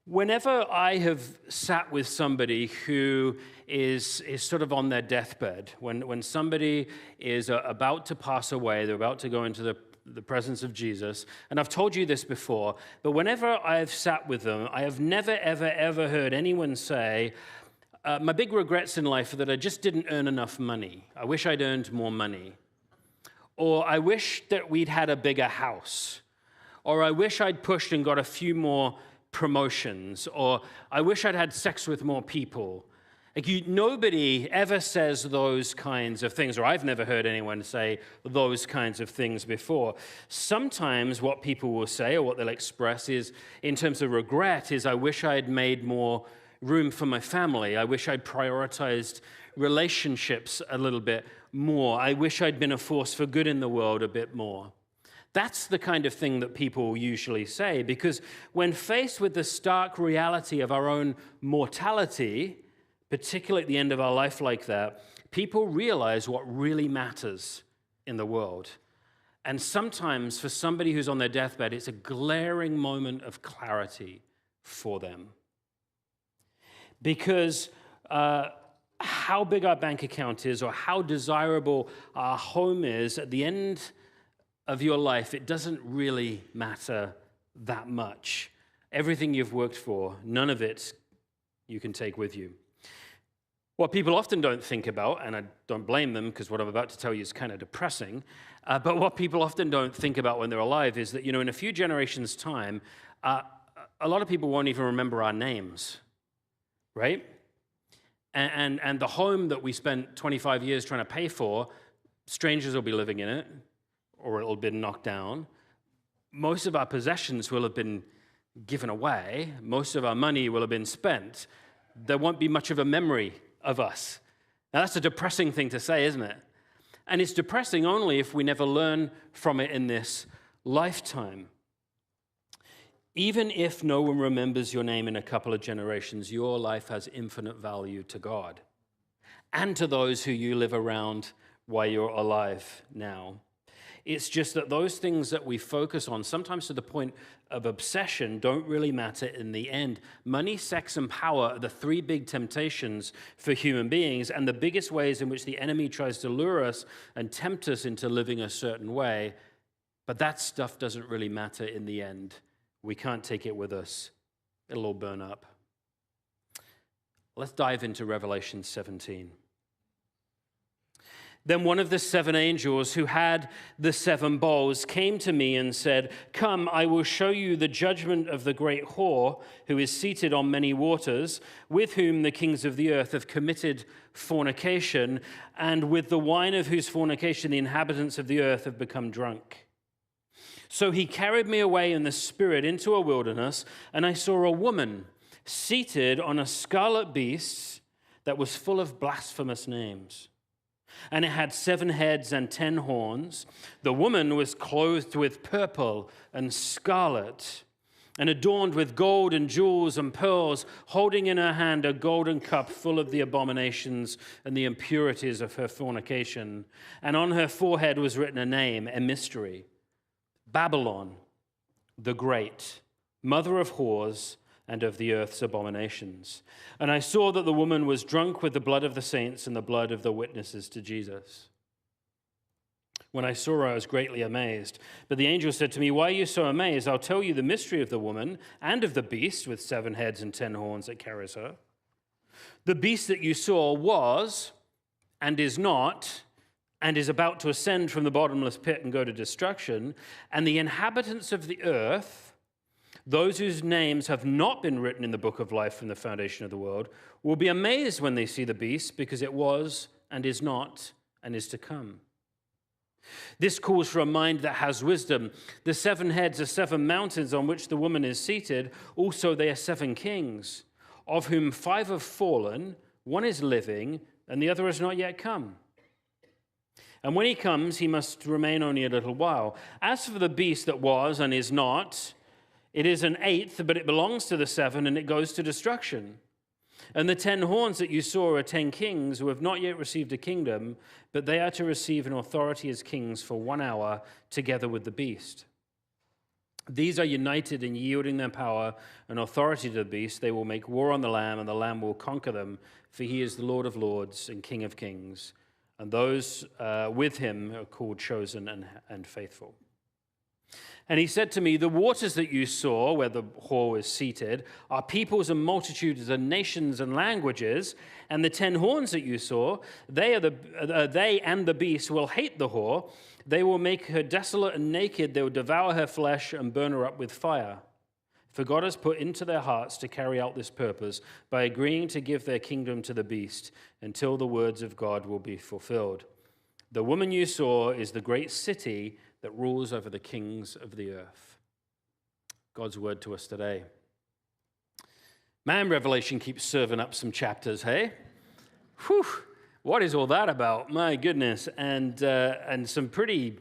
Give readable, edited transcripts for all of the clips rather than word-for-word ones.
Whenever I have sat with somebody who is sort of on their deathbed, when somebody is about to pass away, they're about to go into the presence of Jesus, and I've told you this before, but whenever I've sat with them, I have never, ever, ever heard anyone say, my big regrets in life are that I just didn't earn enough money. I wish I'd earned more money. Or I wish that we'd had a bigger house. Or I wish I'd pushed and got a few more promotions, or I wish I'd had sex with more people. Nobody ever says those kinds of things, or I've never heard anyone say those kinds of things before. Sometimes what people will say, or what they'll express is, in terms of regret, is I wish I'd made more room for my family. I wish I'd prioritized relationships a little bit more. I wish I'd been a force for good in the world a bit more. That's the kind of thing that people usually say, because when faced with the stark reality of our own mortality, particularly at the end of our life like that, people realize what really matters in the world. And sometimes for somebody who's on their deathbed, it's a glaring moment of clarity for them. Because how big our bank account is, or how desirable our home is, at the end of your life, it doesn't really matter that much. Everything you've worked for, none of it you can take with you. What people often don't think about, and I don't blame them because what I'm about to tell you is kind of depressing, but what people often don't think about when they're alive is that, in a few generations' time, a lot of people won't even remember our names, right? And the home that we spent 25 years trying to pay for, strangers will be living in it, or it'll be knocked down. Most of our possessions will have been given away. Most of our money will have been spent. There won't be much of a memory of us. Now, that's a depressing thing to say, isn't it? And it's depressing only if we never learn from it in this lifetime. Even if no one remembers your name in a couple of generations, your life has infinite value to God and to those who you live around while you're alive now. It's just that those things that we focus on, sometimes to the point of obsession, don't really matter in the end. Money, sex, and power are the three big temptations for human beings, and the biggest ways in which the enemy tries to lure us and tempt us into living a certain way. But that stuff doesn't really matter in the end. We can't take it with us. It'll all burn up. Let's dive into Revelation 17. Then one of the seven angels who had the seven bowls came to me and said, "Come, I will show you the judgment of the great whore who is seated on many waters, with whom the kings of the earth have committed fornication, and with the wine of whose fornication the inhabitants of the earth have become drunk." So he carried me away in the spirit into a wilderness, and I saw a woman seated on a scarlet beast that was full of blasphemous names. And it had 7 heads and 10 horns. The woman was clothed with purple and scarlet, and adorned with gold and jewels and pearls, holding in her hand a golden cup full of the abominations and the impurities of her fornication. And on her forehead was written a name, a mystery: Babylon the Great, mother of whores and of the earth's abominations. And I saw that the woman was drunk with the blood of the saints and the blood of the witnesses to Jesus. When I saw her, I was greatly amazed. But the angel said to me, "Why are you so amazed? I'll tell you the mystery of the woman and of the beast with 7 heads and 10 horns that carries her. The beast that you saw was and is not and is about to ascend from the bottomless pit and go to destruction. And the inhabitants of the earth, those whose names have not been written in the book of life from the foundation of the world, will be amazed when they see the beast, because it was and is not and is to come. This calls for a mind that has wisdom. The 7 heads are 7 mountains on which the woman is seated. Also they are 7 kings, of whom 5 have fallen, 1 is living, and the other has not yet come. And when he comes, he must remain only a little while. As for the beast that was and is not, it is an 8th, but it belongs to the 7, and it goes to destruction. And the 10 horns that you saw are 10 kings who have not yet received a kingdom, but they are to receive an authority as kings for 1 hour together with the beast. These are united in yielding their power and authority to the beast. They will make war on the Lamb, and the Lamb will conquer them, for he is the Lord of lords and King of kings. And those with him are called chosen and faithful. And he said to me, the waters that you saw, where the whore was seated, are peoples and multitudes and nations and languages. And the 10 horns that you saw, they and the beast will hate the whore. They will make her desolate and naked. They will devour her flesh and burn her up with fire. For God has put into their hearts to carry out this purpose by agreeing to give their kingdom to the beast until the words of God will be fulfilled. The woman you saw is the great city that rules over the kings of the earth. God's word to us today. Man, Revelation keeps serving up some chapters, hey? Whew, what is all that about? My goodness. And some pretty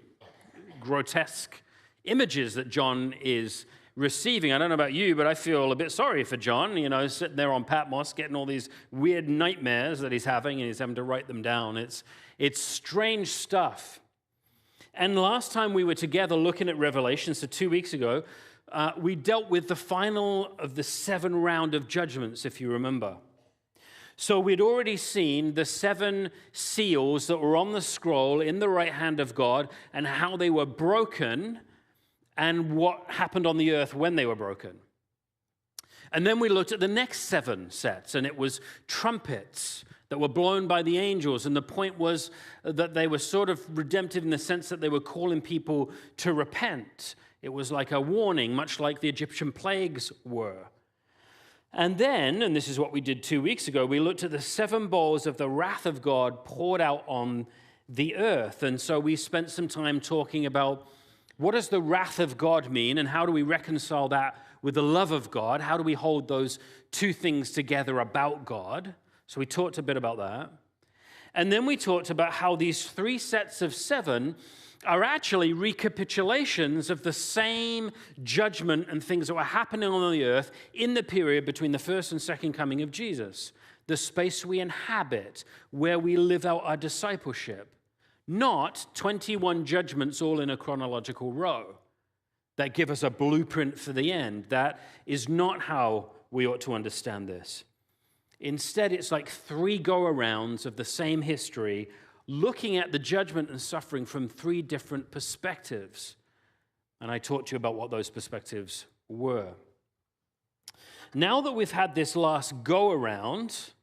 grotesque images that John is receiving. I don't know about you, but I feel a bit sorry for John, sitting there on Patmos, getting all these weird nightmares that he's having, and he's having to write them down. It's strange stuff. And last time we were together looking at Revelation, so 2 weeks ago, we dealt with the final of the 7 round of judgments, if you remember. So we'd already seen the 7 seals that were on the scroll in the right hand of God and how they were broken and what happened on the earth when they were broken. And then we looked at the next 7 sets, and it was trumpets that were blown by the angels. And the point was that they were sort of redemptive in the sense that they were calling people to repent. It was like a warning, much like the Egyptian plagues were. And then, and this is what we did 2 weeks ago, we looked at the 7 bowls of the wrath of God poured out on the earth. And so we spent some time talking about what does the wrath of God mean, and how do we reconcile that with the love of God? How do we hold those 2 things together about God? So we talked a bit about that. And then we talked about how these 3 sets of 7 are actually recapitulations of the same judgment and things that were happening on the earth in the period between the first and second coming of Jesus, the space we inhabit, where we live out our discipleship. Not 21 judgments all in a chronological row that give us a blueprint for the end. That is not how we ought to understand this. Instead, it's like 3 go-arounds of the same history, looking at the judgment and suffering from 3 different perspectives. And I talked to you about what those perspectives were. Now that we've had this last go-around,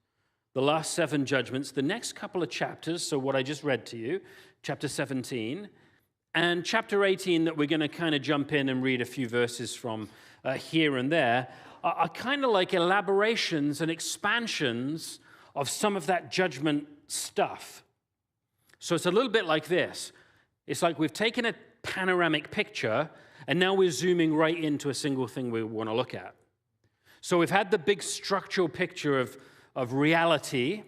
the last 7 judgments, the next couple of chapters, so what I just read to you, chapter 17, and chapter 18 that we're going to kind of jump in and read a few verses from here and there, are kind of like elaborations and expansions of some of that judgment stuff. So it's a little bit like this. It's like we've taken a panoramic picture, and now we're zooming right into a single thing we want to look at. So we've had the big structural picture of reality,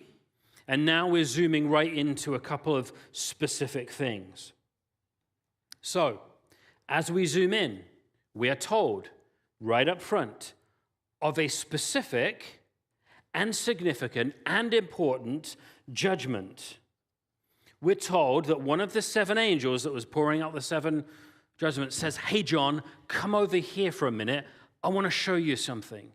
and now we're zooming right into a couple of specific things. So, as we zoom in, we are told right up front of a specific and significant and important judgment. We're told that one of the 7 angels that was pouring out the 7 judgments says, "Hey, John, come over here for a minute. I want to show you something."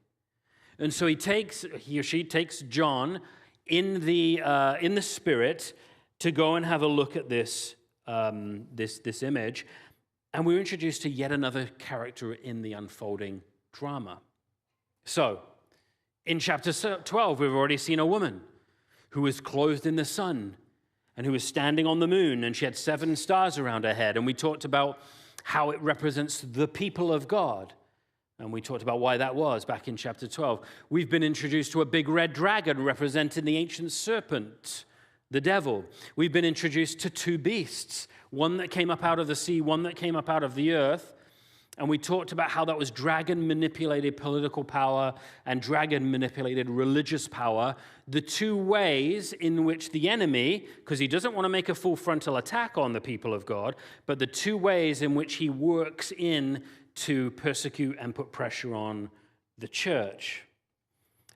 And so he or she takes John in the spirit to go and have a look at this image, and we're introduced to yet another character in the unfolding drama. So, in chapter 12, we've already seen a woman who was clothed in the sun and who was standing on the moon, and she had 7 stars around her head, and we talked about how it represents the people of God. And we talked about why that was back in chapter 12. We've been introduced to a big red dragon representing the ancient serpent, the devil. We've been introduced to 2 beasts, one that came up out of the sea, one that came up out of the earth. And we talked about how that was dragon-manipulated political power and dragon-manipulated religious power, the 2 ways in which the enemy, because he doesn't want to make a full frontal attack on the people of God, but the 2 ways in which he works in to persecute and put pressure on the church.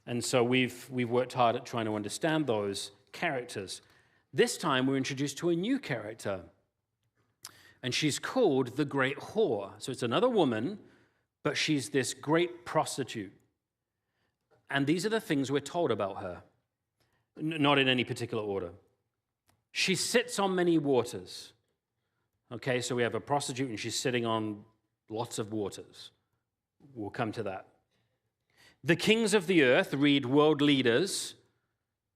And so we've worked hard at trying to understand those characters. This time we're introduced to a new character, and she's called the Great Whore. So it's another woman but she's this great prostitute. And these are the things we're told about her, not in any particular order. She sits on many waters. Okay, so we have a prostitute and she's sitting on lots of waters. We'll come to that. The kings of the earth, read world leaders,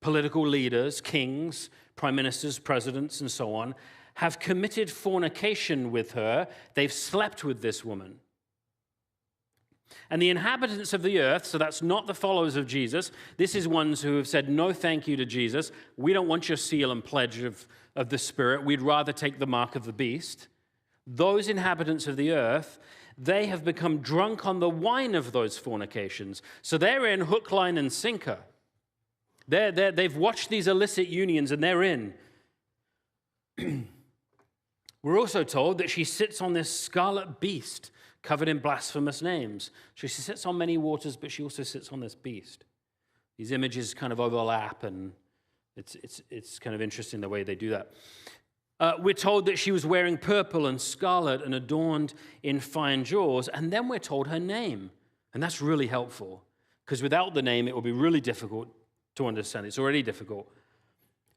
political leaders, kings, prime ministers, presidents, and so on, have committed fornication with her. They've slept with this woman. And the inhabitants of the earth, so that's not the followers of Jesus, this is ones who have said no thank you to Jesus. We don't want your seal and pledge of the Spirit. We'd rather take the mark of the beast. Those inhabitants of the earth, they have become drunk on the wine of those fornications. So they're in hook, line, and sinker. They've watched these illicit unions and they're in. We're also told that she sits on this scarlet beast covered in blasphemous names. So she sits on many waters, but she also sits on this beast. These images kind of overlap, and it's kind of interesting the way they do that. We're told that she was wearing purple and scarlet and adorned in fine jewels, and then we're told her name. And that's really helpful, because without the name, it will be really difficult to understand. It's already difficult.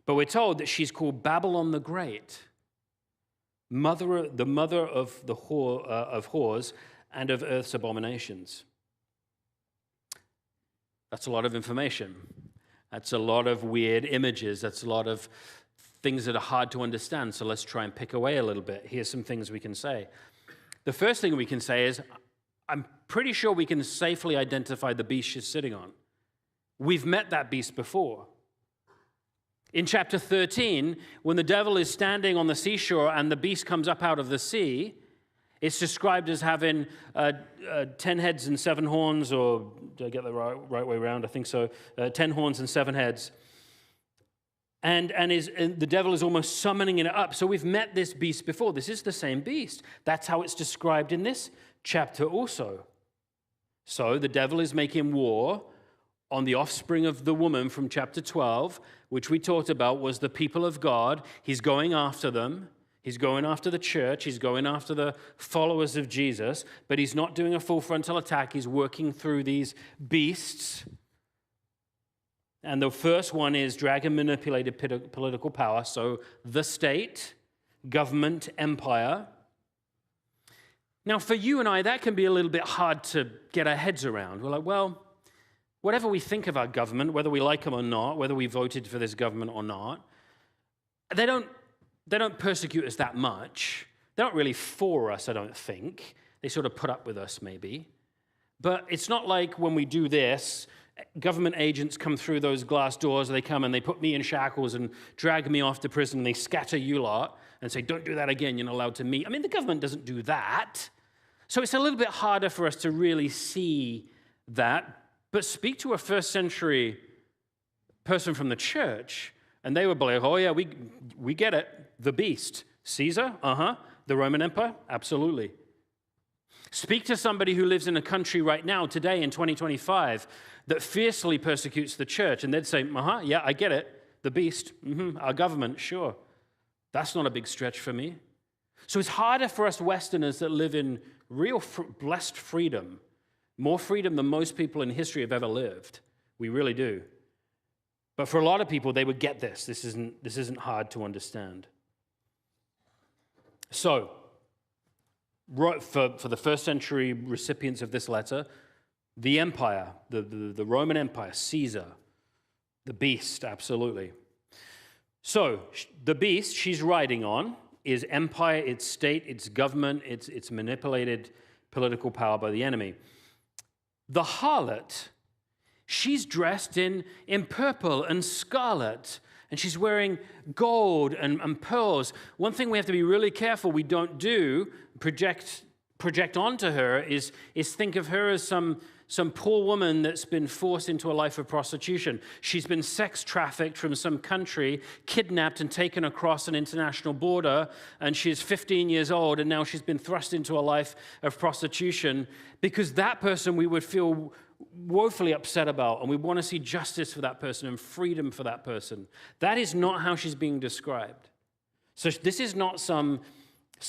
But we're told that she's called Babylon the Great, the mother of whores and of earth's abominations. That's a lot of information. That's a lot of weird images. That's a lot of things that are hard to understand. So let's try and pick away a little bit. Here's some things we can say. The first thing we can say is, I'm pretty sure we can safely identify the beast she's sitting on. We've met that beast before. In chapter 13, when the devil is standing on the seashore and the beast comes up out of the sea, it's described as having 10 heads and 7 horns, or did I get the right way around? I think so. 10 horns and 7 heads. And the devil is almost summoning it up. So we've met this beast before. This is the same beast. That's how it's described in this chapter also. So the devil is making war on the offspring of the woman from chapter 12, which we talked about was the people of God. He's going after them. He's going after the church. He's going after the followers of Jesus. But he's not doing a full frontal attack. He's working through these beasts. And the first one is dragon-manipulated political power. So the state, government, empire. Now, for you and I, that can be a little bit hard to get our heads around. We're like, well, whatever we think of our government, whether we like them or not, whether we voted for this government or not, they don't persecute us that much. They're not really for us, I don't think. They sort of put up with us, maybe. But it's not like when we do this, government agents come through those glass doors, they come and they put me in shackles and drag me off to prison, and they scatter you lot and say, don't do that again, you're not allowed to meet. I mean, the government doesn't do that. So it's a little bit harder for us to really see that. But speak to a first century person from the church, and they would be like, oh yeah, we get it. The beast. Caesar? The Roman Empire? Absolutely. Speak to somebody who lives in a country right now, today in 2025, that fiercely persecutes the church, and they'd say, yeah, I get it. The beast. Our government, sure. That's not a big stretch for me. So it's harder for us Westerners that live in real blessed freedom, more freedom than most people in history have ever lived. We really do. But for a lot of people, they would get this. This isn't hard to understand. So, for the first century recipients of this letter, the empire, the Roman Empire, Caesar, the beast, absolutely. So, the beast she's riding on is empire, its state, its government, its manipulated political power by the enemy. The harlot, she's dressed in purple and scarlet, and she's wearing gold and pearls. One thing we have to be really careful we don't do, project onto her, is think of her as some poor woman that's been forced into a life of prostitution. She's been sex trafficked from some country, kidnapped and taken across an international border, and she's 15 years old, and now she's been thrust into a life of prostitution, because that person we would feel woefully upset about, and we want to see justice for that person and freedom for that person. That is not how she's being described. So this is not some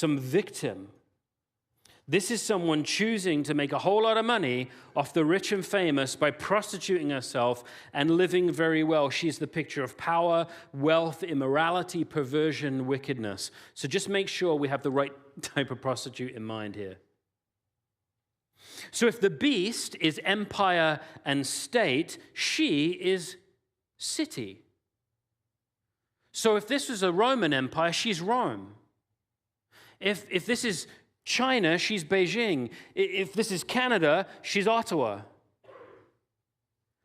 victim. This is someone choosing to make a whole lot of money off the rich and famous by prostituting herself and living very well. She's the picture of power, wealth, immorality, perversion, wickedness. So just make sure we have the right type of prostitute in mind here. So if the beast is empire and state, she is city. So if this was a Roman Empire, she's Rome. If this is China, she's Beijing. If this is Canada, she's Ottawa.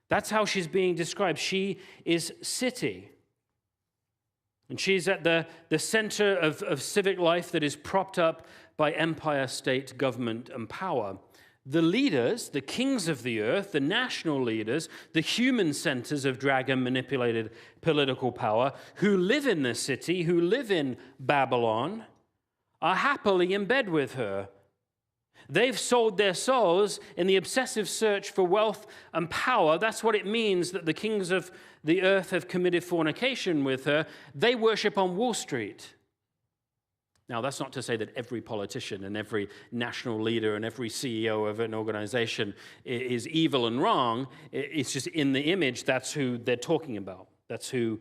That's how she's being described. She is city. And she's at the center of civic life that is propped up by empire, state, government, and power. The leaders, the kings of the earth, the national leaders, the human centers of dragon-manipulated political power, who live in this city, who live in Babylon, are happily in bed with her. They've sold their souls in the obsessive search for wealth and power. That's what it means that the kings of the earth have committed fornication with her. They worship on Wall Street. Now, that's not to say that every politician and every national leader and every CEO of an organization is evil and wrong. It's just in the image, that's who they're talking about. That's who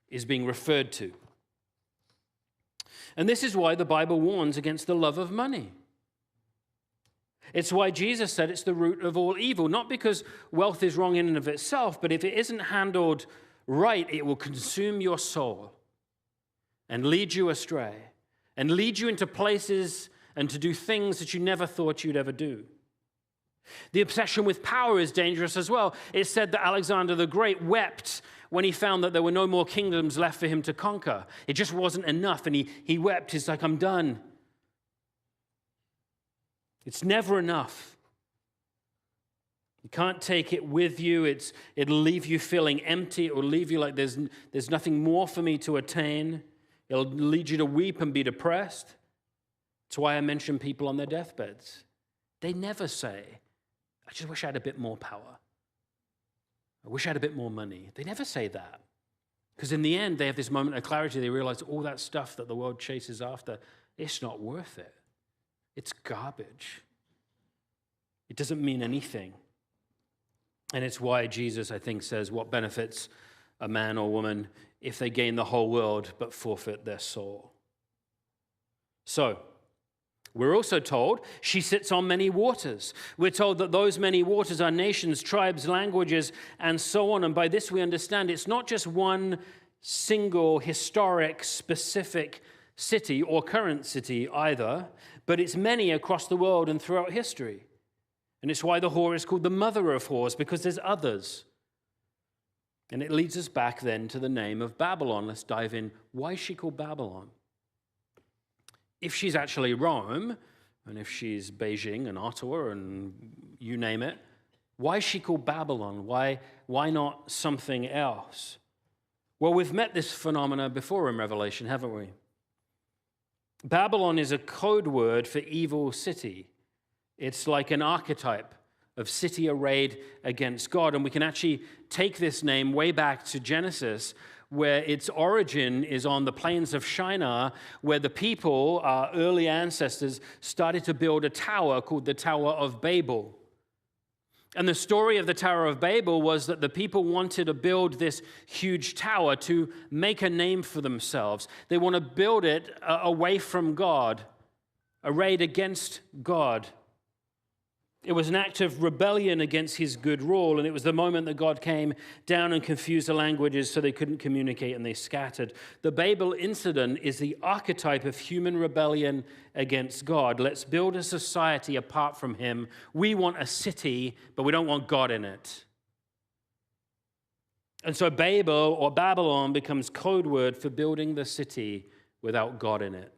is being referred to. And this is why the Bible warns against the love of money. It's why Jesus said it's the root of all evil, not because wealth is wrong in and of itself, but if it isn't handled right, it will consume your soul and lead you astray and lead you into places and to do things that you never thought you'd ever do. The obsession with power is dangerous as well. It's said that Alexander the Great wept when he found that there were no more kingdoms left for him to conquer. It just wasn't enough, and he wept. He's like, I'm done. It's never enough. You can't take it with you. It'll leave you feeling empty. It will leave you like there's nothing more for me to attain. It'll lead you to weep and be depressed. That's why I mention people on their deathbeds. They never say, I just wish I had a bit more power. I wish I had a bit more money. They never say that. Because in the end, they have this moment of clarity. They realize all that stuff that the world chases after, it's not worth it. It's garbage. It doesn't mean anything. And it's why Jesus, I think, says, what benefits a man or woman if they gain the whole world but forfeit their soul? So, we're also told she sits on many waters. We're told that those many waters are nations, tribes, languages, and so on. And by this we understand it's not just one single historic, specific city or current city either, but it's many across the world and throughout history. And it's why the whore is called the mother of whores, because there's others. And it leads us back then to the name of Babylon. Let's dive in. Why is she called Babylon? If she's actually Rome, and if she's Beijing and Ottawa and you name it, why is she called Babylon? Why not something else? Well, we've met this phenomena before in Revelation, haven't we? Babylon is a code word for evil city. It's like an archetype of city arrayed against God. And we can actually take this name way back to Genesis, where its origin is on the plains of Shinar, where the people, our early ancestors, started to build a tower called the Tower of Babel. And the story of the Tower of Babel was that the people wanted to build this huge tower to make a name for themselves. They want to build it away from God, arrayed against God. It was an act of rebellion against his good rule, and it was the moment that God came down and confused the languages so they couldn't communicate and they scattered. The Babel incident is the archetype of human rebellion against God. Let's build a society apart from him. We want a city, but we don't want God in it. And so Babel or Babylon becomes code word for building the city without God in it.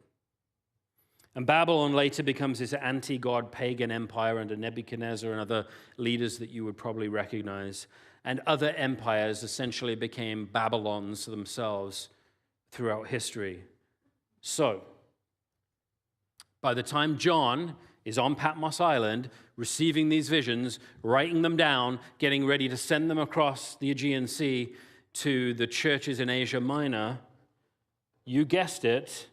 And Babylon later becomes this anti-God pagan empire under Nebuchadnezzar and other leaders that you would probably recognize. And other empires essentially became Babylons themselves throughout history. So, by the time John is on Patmos Island, receiving these visions, writing them down, getting ready to send them across the Aegean Sea to the churches in Asia Minor, you guessed it,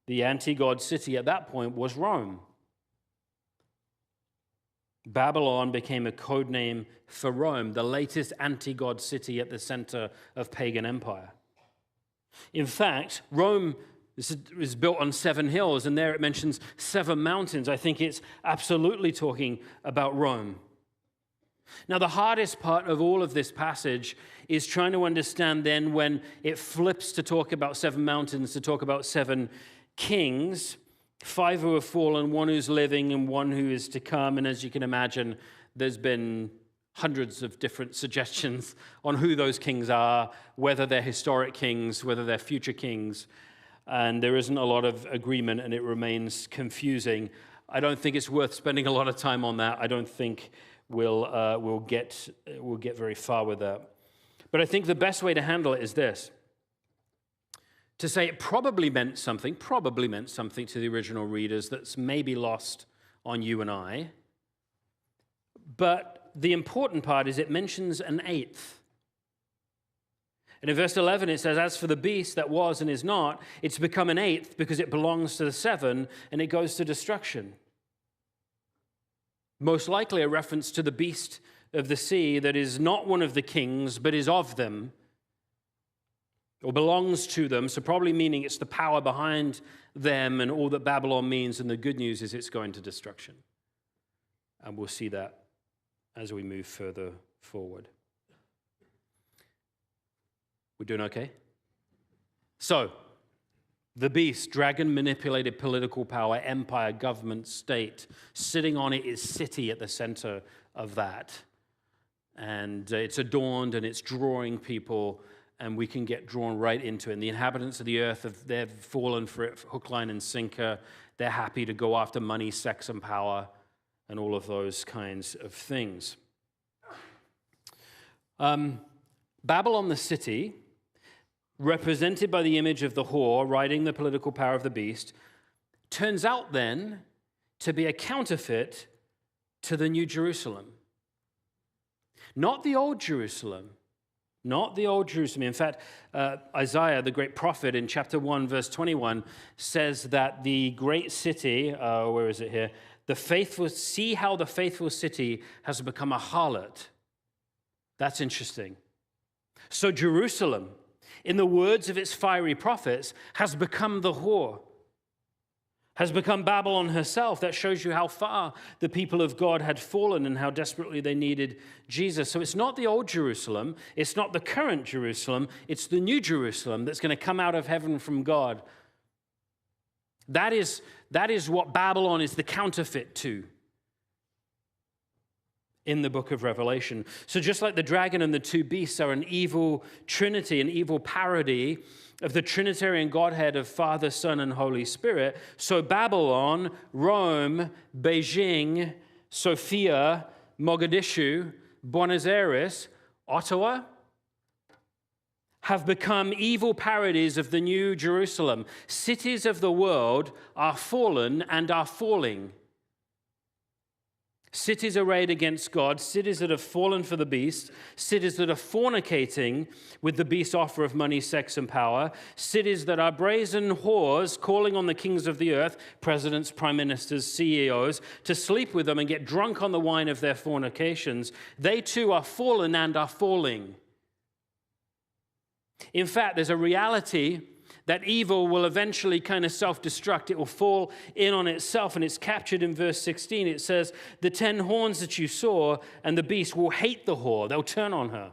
the anti-God city at that point was Rome. Babylon became a code name for Rome, the latest anti-God city at the center of pagan empire. In fact, Rome is built on 7 hills, and there it mentions 7 mountains. I think it's absolutely talking about Rome. Now, the hardest part of all of this passage is trying to understand then when it flips to talk about 7 mountains, to talk about 7 kings, 5 who have fallen, 1 who's living, and 1 who is to come. And as you can imagine, there's been hundreds of different suggestions on who those kings are, whether they're historic kings, whether they're future kings. And there isn't a lot of agreement, and it remains confusing. I don't think it's worth spending a lot of time on that. I don't think we'll get very far with that. But I think the best way to handle it is this: to say it probably meant something to the original readers that's maybe lost on you and I. But the important part is it mentions an 8th. And in verse 11 it says, as for the beast that was and is not, it's become an 8th because it belongs to the 7 and it goes to destruction. Most likely a reference to the beast of the sea that is not one of the kings but is of them, or belongs to them, so probably meaning it's the power behind them and all that Babylon means, and the good news is it's going to destruction. And we'll see that as we move further forward. We're doing okay? So, the beast, dragon manipulated political power, empire, government, state, sitting on it is city at the center of that. And it's adorned and it's drawing people, and we can get drawn right into it. And the inhabitants of the earth, they've fallen for it, hook, line, and sinker. They're happy to go after money, sex, and power, and all of those kinds of things. Babylon the city, represented by the image of the whore riding the political power of the beast, turns out then to be a counterfeit to the New Jerusalem. Not the old Jerusalem. Not the old Jerusalem. In fact, Isaiah, the great prophet, in chapter 1, verse 21, says that the great city, where is it here? See how the faithful city has become a harlot. That's interesting. So Jerusalem, in the words of its fiery prophets, has become the whore, has become Babylon herself. That shows you how far the people of God had fallen and how desperately they needed Jesus. So it's not the old Jerusalem, it's not the current Jerusalem, it's the new Jerusalem that's going to come out of heaven from God. That is what Babylon is the counterfeit to in the book of Revelation. So just like the dragon and the 2 beasts are an evil trinity, an evil parody of the Trinitarian Godhead of Father, Son, and Holy Spirit, so Babylon, Rome, Beijing, Sofia, Mogadishu, Buenos Aires, Ottawa, have become evil parodies of the new Jerusalem. Cities of the world are fallen and are falling. Cities arrayed against God, cities that have fallen for the beast, cities that are fornicating with the beast's offer of money, sex, and power, cities that are brazen whores calling on the kings of the earth, presidents, prime ministers, CEOs, to sleep with them and get drunk on the wine of their fornications. They too are fallen and are falling. In fact, there's a reality that evil will eventually kind of self-destruct. It will fall in on itself, and it's captured in verse 16. It says, the 10 horns that you saw and the beast will hate the whore. They'll turn on her.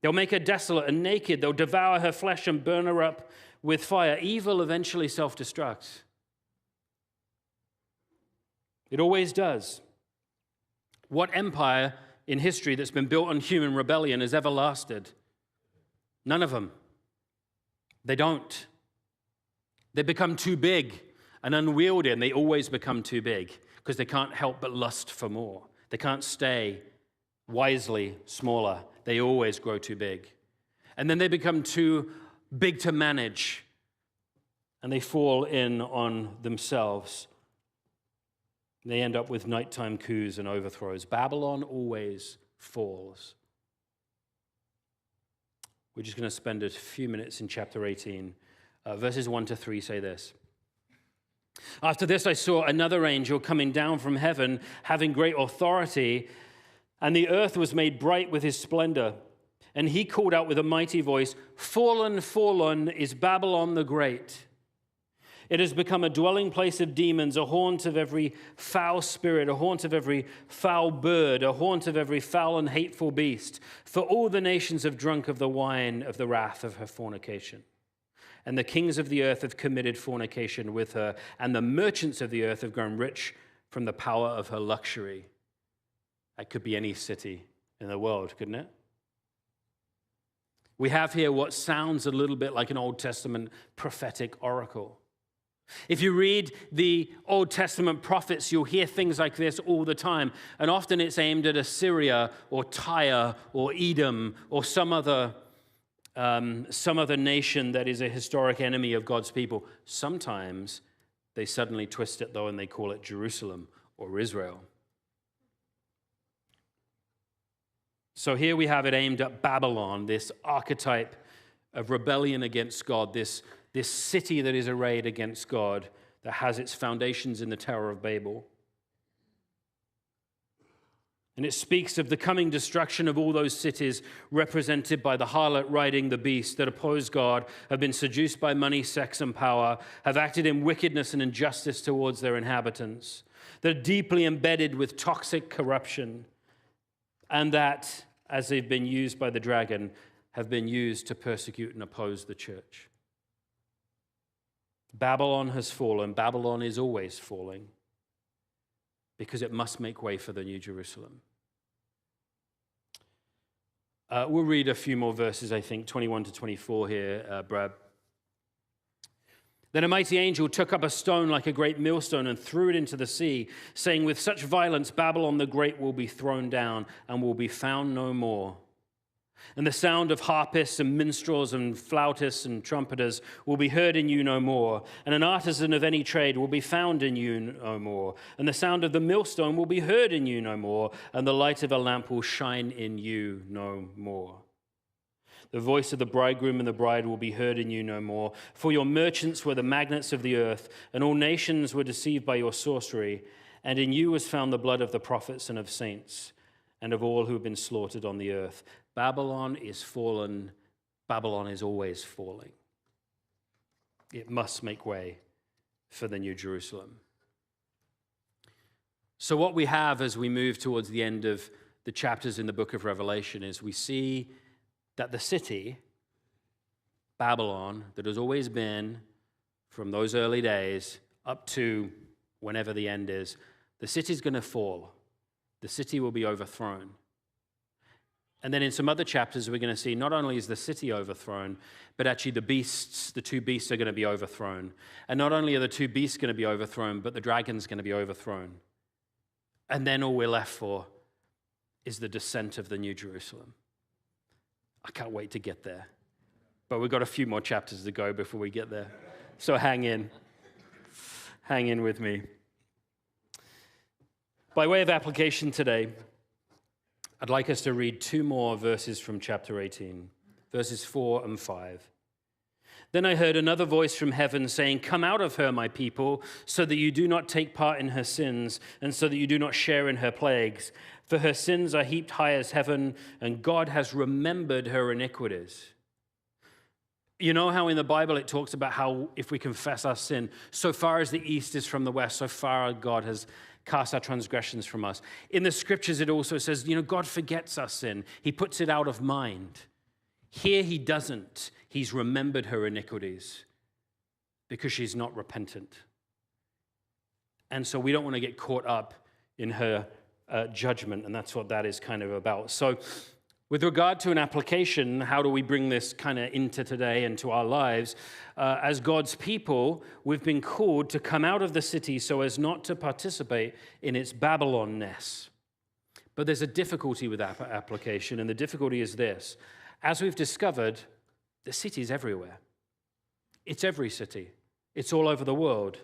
They'll make her desolate and naked. They'll devour her flesh and burn her up with fire. Evil eventually self-destructs. It always does. What empire in history that's been built on human rebellion has ever lasted? None of them. They don't. They become too big and unwieldy, and they always become too big because they can't help but lust for more. They can't stay wisely smaller. They always grow too big. And then they become too big to manage, and they fall in on themselves. They end up with nighttime coups and overthrows. Babylon always falls. We're just going to spend a few minutes in chapter 18. Verses 1 to 3 say this. After this, I saw another angel coming down from heaven, having great authority, and the earth was made bright with his splendor. And he called out with a mighty voice, "Fallen, fallen is Babylon the Great. It has become a dwelling place of demons, a haunt of every foul spirit, a haunt of every foul bird, a haunt of every foul and hateful beast. For all the nations have drunk of the wine of the wrath of her fornication. And the kings of the earth have committed fornication with her, and the merchants of the earth have grown rich from the power of her luxury." That could be any city in the world, couldn't it? We have here what sounds a little bit like an Old Testament prophetic oracle. If you read the Old Testament prophets, you'll hear things like this all the time. And often it's aimed at Assyria or Tyre or Edom or some other nation that is a historic enemy of God's people. Sometimes they suddenly twist it, though, and they call it Jerusalem or Israel. So here we have it aimed at Babylon, this archetype of rebellion against God, this city that is arrayed against God, that has its foundations in the Tower of Babel. And it speaks of the coming destruction of all those cities represented by the harlot riding the beast that oppose God, have been seduced by money, sex, and power, have acted in wickedness and injustice towards their inhabitants, that are deeply embedded with toxic corruption, and that, as they've been used by the dragon, have been used to persecute and oppose the church. Babylon has fallen. Babylon is always falling because it must make way for the New Jerusalem. We'll read a few more verses, I think, 21 to 24 here, Brad. Then a mighty angel took up a stone like a great millstone and threw it into the sea, saying, "With such violence Babylon the Great will be thrown down and will be found no more. And the sound of harpists and minstrels and flautists and trumpeters will be heard in you no more. And an artisan of any trade will be found in you no more. And the sound of the millstone will be heard in you no more. And the light of a lamp will shine in you no more. The voice of the bridegroom and the bride will be heard in you no more. For your merchants were the magnates of the earth, and all nations were deceived by your sorcery. And in you was found the blood of the prophets and of saints, and of all who have been slaughtered on the earth." Babylon is fallen. Babylon is always falling. It must make way for the New Jerusalem. So what we have as we move towards the end of the chapters in the book of Revelation is we see that the city, Babylon, that has always been from those early days up to whenever the end is, the city's going to fall. The city will be overthrown. And then in some other chapters, we're going to see not only is the city overthrown, but actually the two beasts are going to be overthrown. And not only are the two beasts going to be overthrown, but the dragon's going to be overthrown. And then all we're left for is the descent of the New Jerusalem. I can't wait to get there. But we've got a few more chapters to go before we get there. So hang in. Hang in with me. By way of application today, I'd like us to read two more verses from chapter 18, verses 4 and 5. Then I heard another voice from heaven saying, "Come out of her, my people, so that you do not take part in her sins, and so that you do not share in her plagues. For her sins are heaped high as heaven, and God has remembered her iniquities." You know how in the Bible it talks about how if we confess our sin, so far as the east is from the west, so far God has cast our transgressions from us. In the scriptures, it also says, God forgets our sin. He puts it out of mind. Here he doesn't. He's remembered her iniquities because she's not repentant. And so we don't want to get caught up in her judgment, and that's what that is kind of about. So with regard to an application, how do we bring this kind of into today and to our lives? As God's people, we've been called to come out of the city so as not to participate in its Babylon-ness. But there's a difficulty with that application, and the difficulty is this. As we've discovered, the city's everywhere. It's every city. It's all over the world.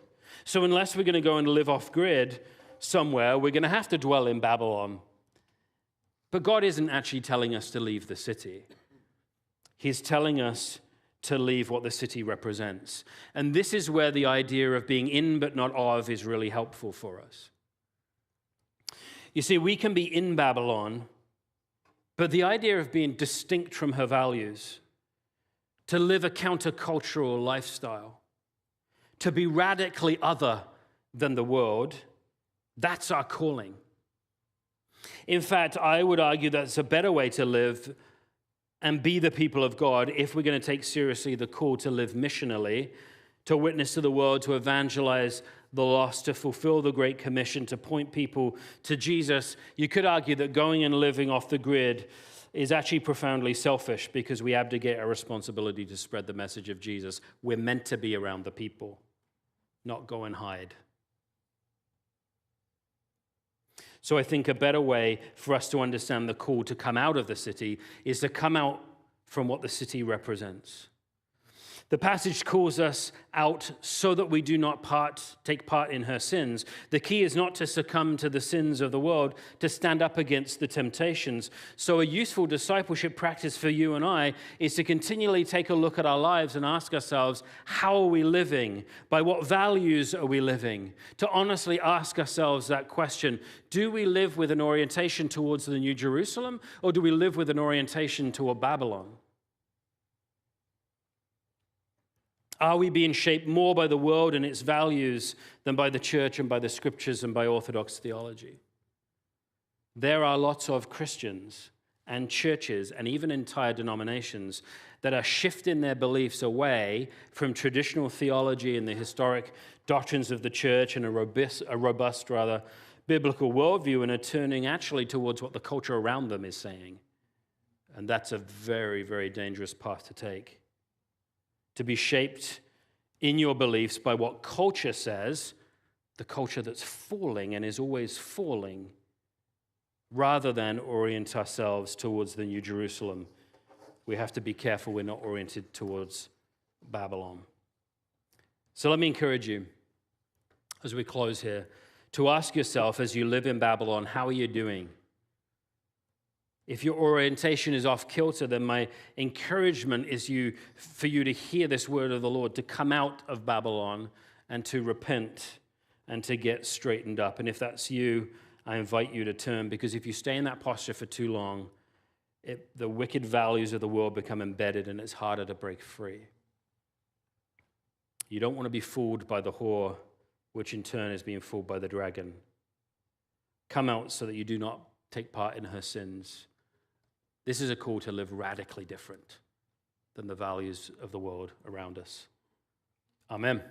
So unless we're going to go and live off-grid somewhere, we're going to have to dwell in Babylon. But God isn't actually telling us to leave the city. He's telling us to leave what the city represents. And this is where the idea of being in but not of is really helpful for us. You see, we can be in Babylon, but the idea of being distinct from her values, to live a countercultural lifestyle, to be radically other than the world, that's our calling. In fact, I would argue that's a better way to live and be the people of God if we're going to take seriously the call to live missionally, to witness to the world, to evangelize the lost, to fulfill the Great Commission, to point people to Jesus. You could argue that going and living off the grid is actually profoundly selfish because we abdicate our responsibility to spread the message of Jesus. We're meant to be around the people, not go and hide. So I think a better way for us to understand the call to come out of the city is to come out from what the city represents. The passage calls us out so that we do not take part in her sins. The key is not to succumb to the sins of the world, to stand up against the temptations. So a useful discipleship practice for you and I is to continually take a look at our lives and ask ourselves, how are we living? By what values are we living? To honestly ask ourselves that question, do we live with an orientation towards the New Jerusalem, or do we live with an orientation toward Babylon? Are we being shaped more by the world and its values than by the church and by the scriptures and by orthodox theology? There are lots of Christians and churches and even entire denominations that are shifting their beliefs away from traditional theology and the historic doctrines of the church and a robust biblical worldview, and are turning actually towards what the culture around them is saying. And that's a very, very dangerous path to take. To be shaped in your beliefs by what culture says, the culture that's falling and is always falling, rather than orient ourselves towards the New Jerusalem. We have to be careful we're not oriented towards Babylon. So let me encourage you, as we close here, to ask yourself as you live in Babylon, how are you doing? If your orientation is off kilter, then my encouragement is for you to hear this word of the Lord, to come out of Babylon and to repent and to get straightened up. And if that's you, I invite you to turn, because if you stay in that posture for too long, the wicked values of the world become embedded and it's harder to break free. You don't want to be fooled by the whore, which in turn is being fooled by the dragon. Come out so that you do not take part in her sins. This is a call to live radically different than the values of the world around us. Amen.